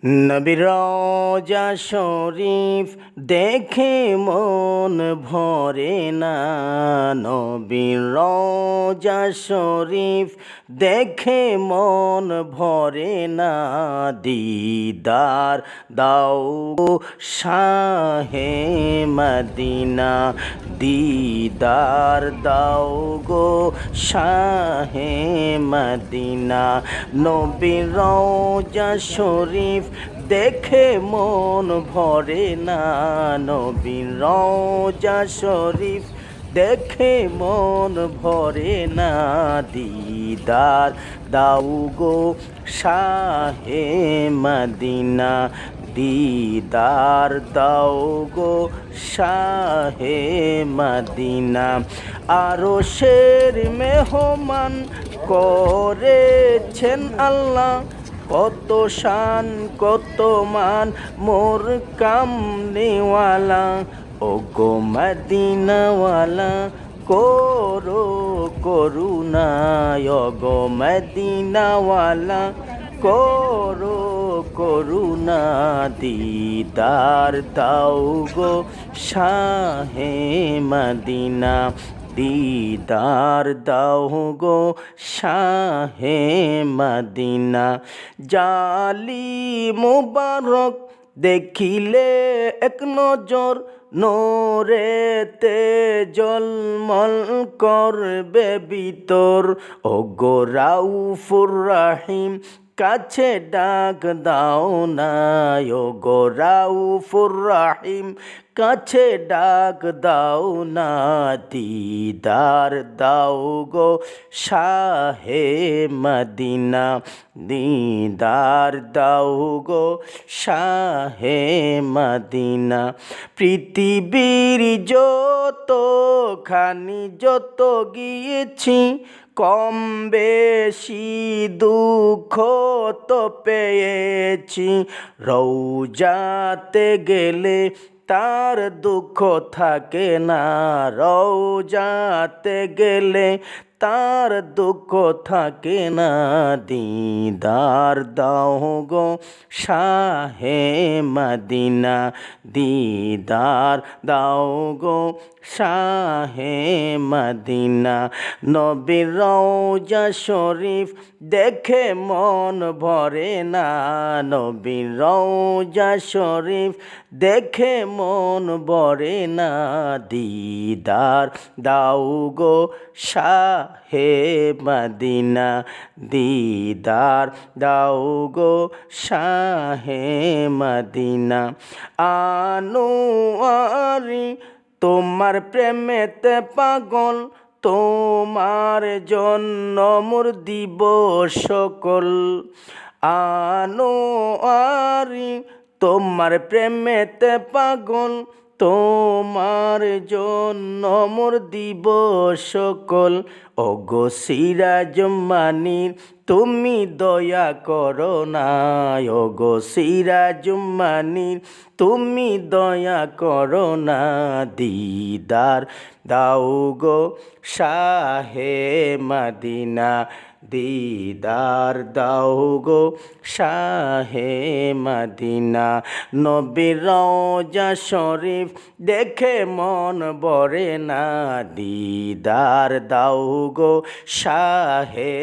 নবীর রওজা শরীফ দেখে মন ভরে না। নবীর রওজা শরীফ দেখে মন ভরে না। দিদার দাও শাহে মদিনা, দিদার দাও গো শাহে মদিনা। নবীর রওজা শরীফ দেখে মন ভরে না। নবীর রওজা শরীফ দেখে মন ভরে না। দিদার দাও গো শাহে মদিনা, দিদার দাও গো শাহে মদিনা। আরশের মেহমান করেছেন আল্লাহ, কত শান কত মান মোর কামলিওয়ালা। ও গো মদিনাওয়ালা করো করুণা, ও গো মদিনাওয়ালা করো করুণা। দিদার দাও গো শাহে মদিনা, দিদার দাও গো শাহে মদিনা। জালি মুবারক দেখিলে এক নজর, নোরেতে জলমল করবে ভিতর। ও গো রাউফুর রাহিম কাছে ডাক দাও না, ও গো রাউফুর রাহিম কাছে ডাক দাও না। দিদার দাও গো শাহে মদিনা, দিদার দাও গো শাহে মদিনা। পৃথিবীর যতখানি যত গিয়েছি, কম বেশি দুঃখ তো পেয়েছি। রওজাতে গেলে তার দুঃখ থাকে না, রওজাতে গেলে তার দুঃখ থাকে না। দিদার দাও গো শাহে মদিনা, দিদার দাও গো শাহে মদিনা। নবীর রওজা শরীফ দেখে মন ভরে না। নবীর রওজা শরীফ দেখে মন ভরে না। দিদার দাও গো শাহে মদিনা, দিদার দাও গো শাহে মদিনা। আনোয়ারি তোমার প্রেমেতে পাগল, তোমার জন্য মোর দিব সকল। আনোয়ারি তোমার প্রেমেতে পাগল, তোমার জন্য মোর দিব সকল। ও গো সিরাজ মানির তুমি দয়া করো না, ও গো সিরাজ মানির তুমি দয়া করো না। দিদার দাও গো শাহে মদিনা, দিদার দাও গো শাহে মদিনা। নবীর রওজা শরীফ দেখে মন ভরে না। দিদার দাও গো শাহে